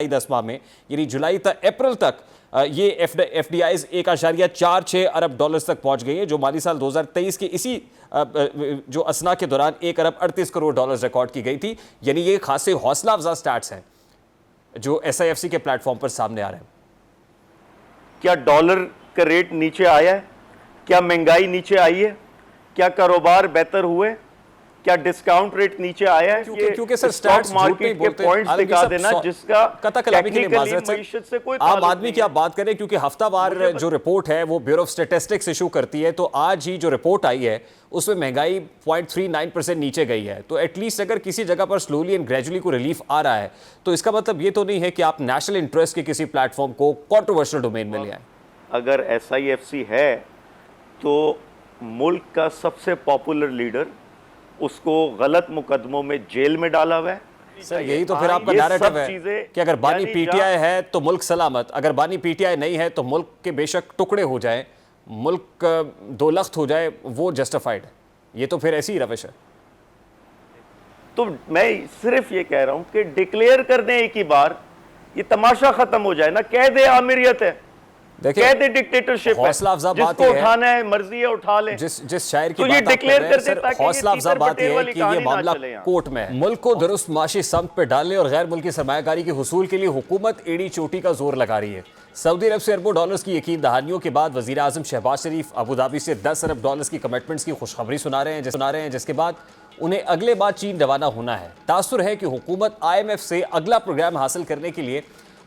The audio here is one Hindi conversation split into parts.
10 माह में, यानी जुलाई तक अप्रैल तक ये एफडीआईज 1.46 अरब डॉलर्स तक पहुंच गई है, जो माली साल 2023 के इसी जो असना के दौरान 1 अरब 38 करोड़ डॉलर्स रिकॉर्ड की गई थी। यानी ये खासे हौसला अफजा स्टैट्स हैं जो एसआईएफसी के प्लेटफॉर्म पर सामने आ रहे हैं। क्या डॉलर का रेट नीचे आया है? क्या महंगाई नीचे आई है? क्या कारोबार बेहतर हुए? क्या डिस्काउंट रेट नीचे आया है? क्योंकि सर स्टॉक मार्केट के पॉइंट्स दिखा देना जिसका मईशत से कोई आम आदमी की आप बात करें, क्योंकि हफ्तावार जो रिपोर्ट है वो ब्यूरो ऑफ स्टैटिस्टिक्स इशू करती है, तो आज ही जो रिपोर्ट आई है उसमें महंगाई 0.39% नीचे गई है। तो एटलीस्ट अगर किसी जगह पर स्लोली एंड ग्रेजुअली को रिलीफ आ रहा है तो इसका मतलब ये तो नहीं है कि आप नेशनल इंटरेस्ट के किसी प्लेटफॉर्म को कंट्रोवर्शियल डोमेन में ले आए। अगर एसआईएफसी है तो मुल्क का सबसे पॉपुलर लीडर, उसको गलत मुकदमों में जेल में डाला हुआ है। सर यही तो फिर आपका नैरेटिव है कि अगर बानी पीटीआई है तो मुल्क सलामत, अगर बानी पीटीआई नहीं है तो मुल्क के बेशक टुकड़े हो जाए, मुल्क दो लख्त हो जाए, वो जस्टिफाइड है। ये तो फिर ऐसी ही रविश है। तो मैं सिर्फ ये कह रहा हूं कि डिक्लेयर कर दें एक ही बार, ये तमाशा खत्म हो जाए ना। कह दे आमिरियत है, कह दे डिक्टेटरशिप है, जिसको उठाना है मर्जी है उठा ले। जिस शायर की तो ये डिक्लेयर कर दे ताकि हौसला अफजा बात यह है कि ये मामला कोर्ट में है। मुल्क को दुरुस्त माशी समत पे डालने और गैर मुल्की सरमायाकारी के हुसूल के लिए हुकूमत एड़ी चोटी का जोर लगा रही है। सऊदी अरब से अरबों डॉलर्स की यकीन दहानियों के बाद वजीर आजम शहबाज शरीफ अबू धाबी से 10 अरब डॉलर्स की कमिटमेंट्स की खुशखबरी सुना रहे हैं, जिसके बाद उन्हें अगले बार चीन रवाना होना है। तासुर है कि हुकूमत IMF से अगला प्रोग्राम हासिल करने के लिए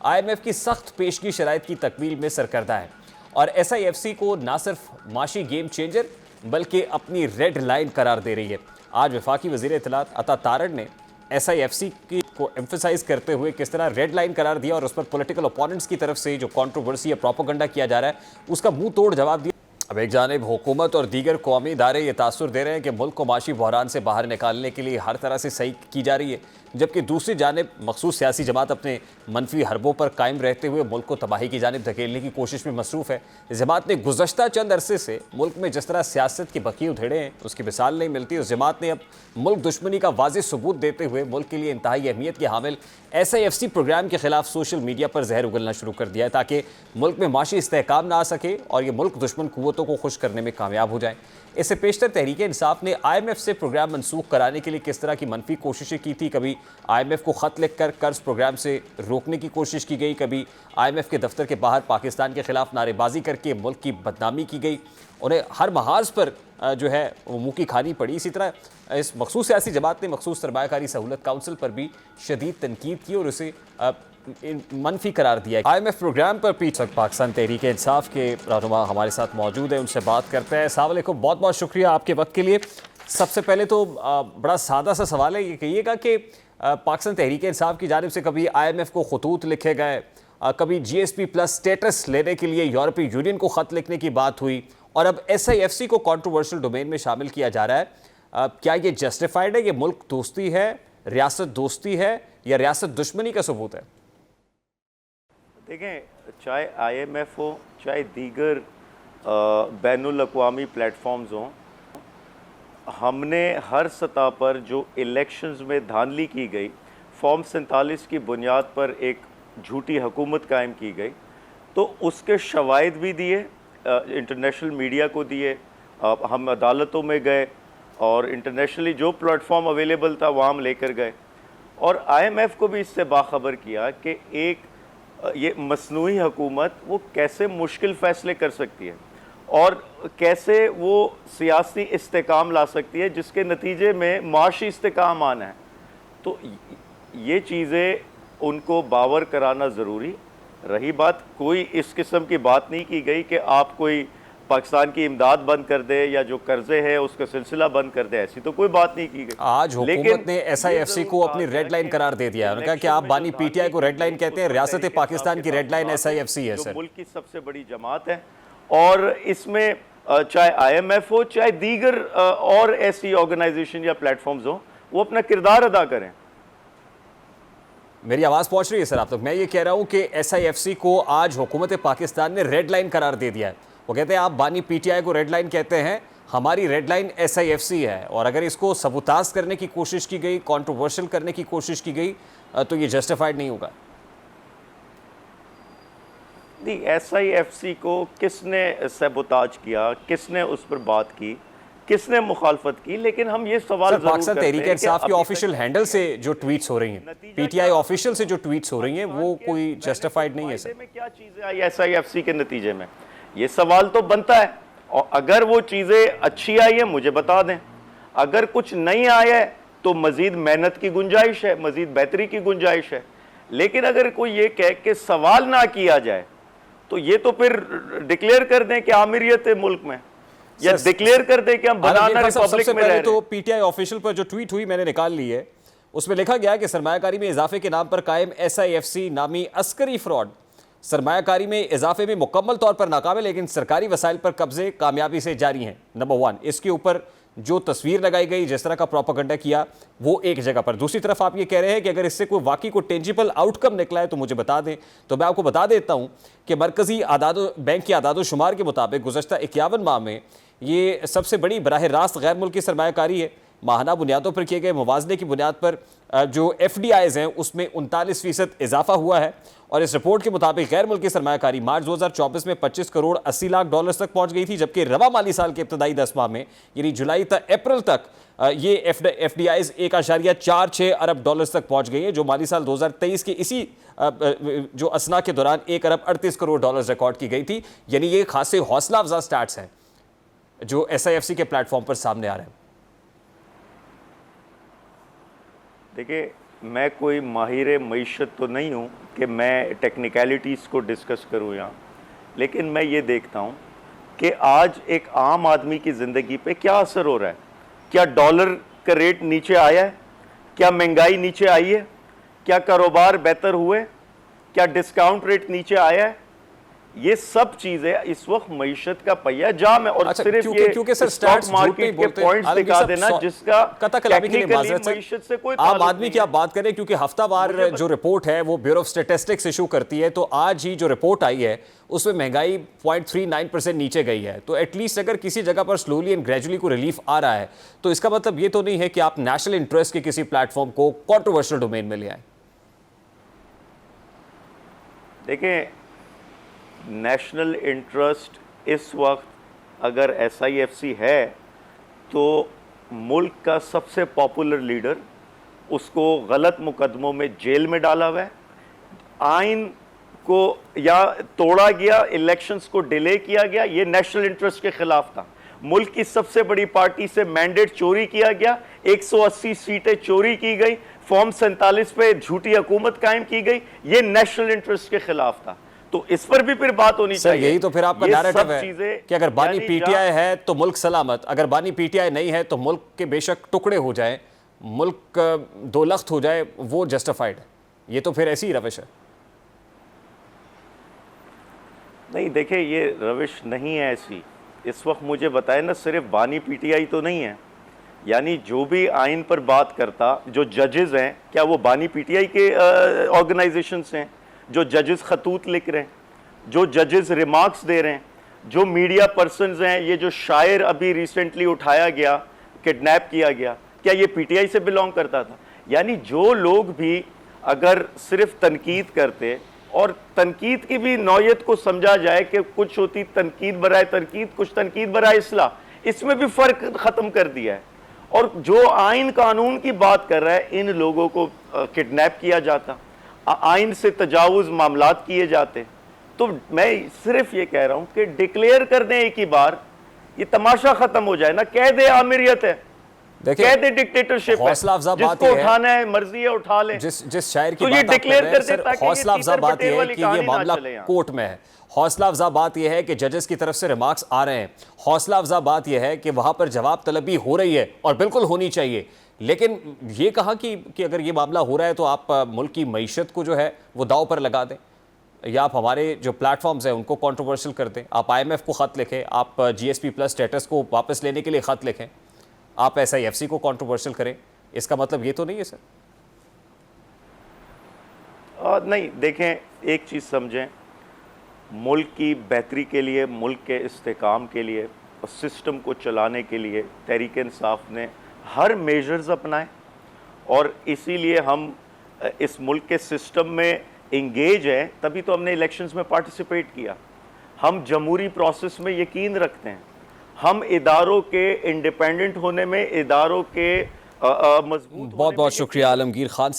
IMF की सख्त पेशगी शराइत की तकमील में सरकर्दा है और SIFC को ना सिर्फ माशी गेम चेंजर बल्कि अपनी रेड लाइन करार दे रही है। आज वफाकी वज़ीर इत्तलात अता तारड़ ने SIFC को एम्फेसाइज करते हुए किस तरह रेड लाइन करार दिया और उस पर पॉलिटिकल ओपोनेंट्स की तरफ से जो कंट्रोवर्सी या प्रोपेगेंडा किया जा रहा है उसका मुंह तोड़ जवाब दिया। अब एक जानिब हुकूमत और दीगर कौमी इदारे ये तासुर दे रहे हैं कि मुल्क को माशी बहरान से बाहर निकालने के लिए हर तरह से सही की जा रही है, जबकि दूसरी जानिब मखसूस सियासी जमात अपने मनफी हरबों पर कायम रहते हुए मुल्क को तबाही की जानिब धकेलने की कोशिश में मसरूफ़ है। जमात ने गुज़श्ता चंद अरसे से मुल्क में जिस तरह सियासत के बकी उधेड़े हैं उसकी मिसाल नहीं मिलती। उस जमात ने अब मुल्क दुश्मनी का वाज़ेह सबूत देते हुए मुल्क के लिए इंतहाई अहमियत के हामिल SIFC प्रोग्राम के खिलाफ सोशल मीडिया पर जहर उगलना शुरू कर दिया है ताकि मुल्क में माशी इस्तेहकाम ना आ सके और ये मुल्क दुश्मन कुव्वतों को खुश करने में कामयाब हो जाए। इससे पेशतर तहरीक इंसाफ ने IMF से प्रोग्राम मनसूख कराने के लिए किस तरह की मनफी कोशिशें की थी। कभी IMF को ख़त लिखकर कर्ज प्रोग्राम से रोकने की कोशिश की गई, कभी IMF के दफ्तर के बाहर पाकिस्तान के खिलाफ नारेबाजी करके मुल्क की बदनामी की गई। उन्हें हर महाज पर जो है वो मुँह की खानी पड़ी। इसी तरह इस मखसूस सियासी जमात ने मखसूस सरमायाकारी सहूलत काउंसिल पर भी शदीद तनकीद की और उसे मनफी करार दिया। IMF प्रोग्राम पर पीछे पाकिस्तान तहरीक इंसाफ के रहनुमा हमारे साथ मौजूद है, उनसे बात करते हैं। अस्सलाम वालेकुम, बहुत बहुत शुक्रिया आपके वक्त के लिए। सबसे पहले तो बड़ा सादा सा सवाल है, ये कहिएगा कि पाकिस्तान तहरीक इंसाफ की जानिब से कभी IMF को खतूत लिखे गए, कभी GSP प्लस स्टेटस लेने के लिए यूरोपीय यूनियन को ख़त लिखने की बात हुई और अब SIFC को कंट्रोवर्शियल डोमेन में शामिल किया जा रहा है। क्या ये जस्टिफाइड है? ये मुल्क दोस्ती है, रियासत दोस्ती है या रियासत दुश्मनी का सबूत है? देखें, चाहे IMF हो चाहे दीगर बैनुल अक़वामी प्लेटफॉर्म्स हों, हमने हर सतह पर जो इलेक्शंस में धांधली की गई, फॉर्म 47 की बुनियाद पर एक झूठी हुकूमत कायम की गई, तो उसके शवाहिद भी दिए, इंटरनेशनल मीडिया को दिए, हम अदालतों में गए और इंटरनेशनली जो प्लेटफॉर्म अवेलेबल था वहाँ हम लेकर गए और IMF को भी इससे बाखबर किया कि एक ये मसनूई हुकूमत वो कैसे मुश्किल फ़ैसले कर सकती है और कैसे वो सियासी इस्तेकाम ला सकती है जिसके नतीजे में माशी इस्तेकाम आना है। तो ये चीज़ें उनको बावर कराना ज़रूरी। रही बात, कोई इस किस्म की बात नहीं की गई कि आप कोई पाकिस्तान की इमदाद बंद कर दे या जो कर्जे है उसका सिलसिला बंद कर दे, ऐसी तो कोई बात नहीं की गई। आज हुकूमत ने SIFC को अपनी रेड लाइन करार दे दिया है। उन्होंने कहा कि आप बानी PTI को रेड लाइन कहते हैं, रियासत पाकिस्तान की रेड लाइन SIFC है। सर, मुल्क की सबसे बड़ी जमात है और इसमें चाहे IMF हो चाहे दीगर और ऐसी ऑर्गेनाइजेशन या प्लेटफॉर्म्स हो, वो अपना किरदार अदा करें। मेरी आवाज़ पहुंच रही है सर आप तक? मैं ये कह रहा हूं कि SIFC को आज हुकूमत पाकिस्तान ने रेड लाइन करार दे दिया है। वो कहते हैं आप बानी PTI को रेड लाइन कहते हैं, हमारी रेड लाइन SIFC है और अगर इसको सबूताज करने की कोशिश की गई, कंट्रोवर्शियल करने की कोशिश की गई तो ये जस्टिफाइड नहीं होगा। दी SIFC को किसने सबोताज किया, किसने उस पर बात की, किसने मुखालफत की, लेकिन हम ये सवाल सर, पाकिस्तान तहरीक इंसाफ की ऑफिशियल हैंडल से जो ट्वीट्स हो रही हैं, PTI ऑफिशियल से जो ट्वीट्स हो रही हैं, वो कोई जस्टिफाइड नहीं है सर। में क्या चीजें आई SIFC के नतीजे में, ये सवाल तो बनता है। और अगर वो चीजें अच्छी आई है मुझे बता दें, अगर कुछ नहीं आया है तो मजीद मेहनत की गुंजाइश है, मजीद बेहतरी की गुंजाइश है। लेकिन अगर कोई ये कह के सवाल ना किया जाए तो ये तो फिर डिक्लेयर कर दें कि आमिरियत है मुल्क में, या डिक्लेयर कर दें कि हम बनाना रिपब्लिक में रह रहे हैं। तो PTI ऑफिशियल पर जो ट्वीट हुई मैंने निकाल ली है, उसमें लिखा गया कि सरमायाकारी में इजाफे के नाम पर कायम SIFC नामी अस्करी फ्रॉड सरमायाकारी में इजाफे में मुकम्मल तौर पर नाकाम है, लेकिन सरकारी वसाइल पर कब्जे कामयाबी से जारी हैं। नंबर 1, इसके ऊपर जो तस्वीर लगाई गई, जिस तरह का प्रोपेगेंडा किया, वो एक जगह पर। दूसरी तरफ आप ये कह रहे हैं कि अगर इससे कोई वाकई को टेंजिबल आउटकम निकला है तो मुझे बता दें। तो मैं आपको बता देता हूं कि मरकजी बैंक के आदादो शुमार के मुताबिक गुज़श्ता 51 माह में ये सबसे बड़ी बराह रास्त गैर मुल्की सरमायाकारी है। माहाना बुनियादों पर किए गए मुवाजने की बुनियाद पर जो FDIs हैं उसमें 39% इजाफा हुआ है। और इस रिपोर्ट के मुताबिक गैर मुल्की सरमायाकारी मार्च 2024 में 25 करोड़ 80 लाख डॉलर तक पहुंच गई थी, जबकि रवा माली साल के इब्तदाई 10 माह में यानी जुलाई तक अप्रैल तक ये FDIs 1.46 अरब डॉलर तक पहुंच गई है, जो माली साल 2023 के इसी जो असना के दौरान 1 अरब 38 करोड़ डॉलर रिकॉर्ड की गई थी। यानी ये खासे हौसला अफजा स्टैट्स हैं जो SIFC के प्लेटफॉर्म पर सामने आ रहे हैं। देखिए, मैं कोई माहिर मईशत तो नहीं हूँ कि मैं टेक्निकलिटीज़ को डिस्कस करूँ यहाँ, लेकिन मैं ये देखता हूँ कि आज एक आम आदमी की ज़िंदगी पे क्या असर हो रहा है। क्या डॉलर का रेट नीचे आया है? क्या महंगाई नीचे आई है? क्या कारोबार बेहतर हुए? क्या डिस्काउंट रेट नीचे आया है? ये सब चीजें इस वक्त मईशत का पहिया जाम है। और अच्छा, सिर्फ क्योंकि सर स्टॉक मार्केट के पॉइंट्स दिखा देना जिसका टेक्निकली मईशत से कोई आम आदमी की आप बात करें, क्योंकि हफ्तावार जो रिपोर्ट है वो ब्यूरो ऑफ स्टैटिस्टिक्स इशू करती है, तो आज ही जो रिपोर्ट आई है उसमें महंगाई 0.39% नीचे गई है। तो एटलीस्ट अगर किसी जगह पर स्लोली एंड ग्रेजुअली को रिलीफ आ रहा है तो इसका मतलब ये तो नहीं है कि आप नेशनल इंटरेस्ट के किसी प्लेटफॉर्म को कॉन्ट्रोवर्शियल डोमेन में ले आए। देखिए, नेशनल इंटरेस्ट इस वक्त अगर SIFC है तो मुल्क का सबसे पॉपुलर लीडर, उसको गलत मुकदमों में जेल में डाला हुआ है, आइन को या तोड़ा गया, इलेक्शंस को डिले किया गया, ये नेशनल इंटरेस्ट के खिलाफ था। मुल्क की सबसे बड़ी पार्टी से मैंडेट चोरी किया गया, 180 सीटें चोरी की गई, फॉर्म 47 पे झूठी हुकूमत कायम की गई, ये नेशनल इंटरेस्ट के खिलाफ था। तो इस पर भी फिर बात होनी चाहिए। यही तो फिर आपका नैरेटिव है कि अगर बानी PTI है तो मुल्क सलामत, अगर बानी PTI नहीं है तो मुल्क के बेशक टुकड़े हो जाए, मुल्क दो लख्त हो जाए, वो जस्टिफाइड है। ये तो फिर ऐसी ही रविश है। नहीं, देखिए, ये रविश नहीं है ऐसी। इस वक्त मुझे बताए ना, सिर्फ बानी PTI तो नहीं है, यानी जो भी आइन पर बात करता, जो जजेस हैं, क्या वो बानी PTI के ऑर्गेनाइजेशन हैं? जो जजेस खतूत लिख रहे हैं, जो जजेस रिमार्क्स दे रहे हैं, जो मीडिया पर्सन्स हैं, ये जो शायर अभी रिसेंटली उठाया गया, किडनैप किया गया, क्या ये PTI से बिलोंग करता था? यानी जो लोग भी अगर सिर्फ तनकीद करते, और तनकीद की भी नौयत को समझा जाए कि कुछ होती तनकीद बराए तनकीद, कुछ तनकीद बराए इस्लाह, इसमें भी फ़र्क ख़त्म कर दिया है। और जो आइन कानून की बात कर रहा है, इन लोगों को किडनैप किया जाता, आइन से तजावुज़ मामलात किए जाते। तो मैं सिर्फ ये कह रहा हूं कि डिक्लेयर कर दें एक ही बार, ये तमाशा खत्म हो जाए ना। कह दे आमिरियत है, कह दे डिक्टेटरशिप है, जिसको उठाना है मर्जी है उठा ले। जिस शायर की तो ये डिक्लेयर कर दे, ताकि हौसला अफजा बात यह है कि ये मामला कोर्ट में है। हौसला अफजा बात यह है कि जजेस की तरफ से रिमार्क्स आ रहे हैं। हौसला अफजा बात यह है कि वहां पर जवाब तलबी हो रही है और बिल्कुल होनी चाहिए। लेकिन ये कहा कि अगर ये मामला हो रहा है तो आप मुल्क की मईशत को जो है वो दाव पर लगा दें, या आप हमारे जो प्लेटफॉर्म्स हैं उनको कंट्रोवर्शियल कर दें। आप IMF को ख़त लिखें, आप GSP+ स्टेटस को वापस लेने के लिए ख़त लिखें, आप SIFC को कंट्रोवर्शियल करें। इसका मतलब ये तो नहीं है सर? नहीं, देखें, एक चीज़ समझें, मुल्क की बेहतरी के लिए, मुल्क के इस्तेकाम के लिए और सिस्टम को चलाने के लिए तहरीक इंसाफ ने हर मेजर्स अपनाए, और इसीलिए हम इस मुल्क के सिस्टम में इंगेज हैं, तभी तो हमने इलेक्शंस में पार्टिसिपेट किया। हम जमहूरी प्रोसेस में यकीन रखते हैं, हम इदारों के इंडिपेंडेंट होने में, इदारों के मजबूत बहुत बहुत शुक्रिया आलमगीर खान।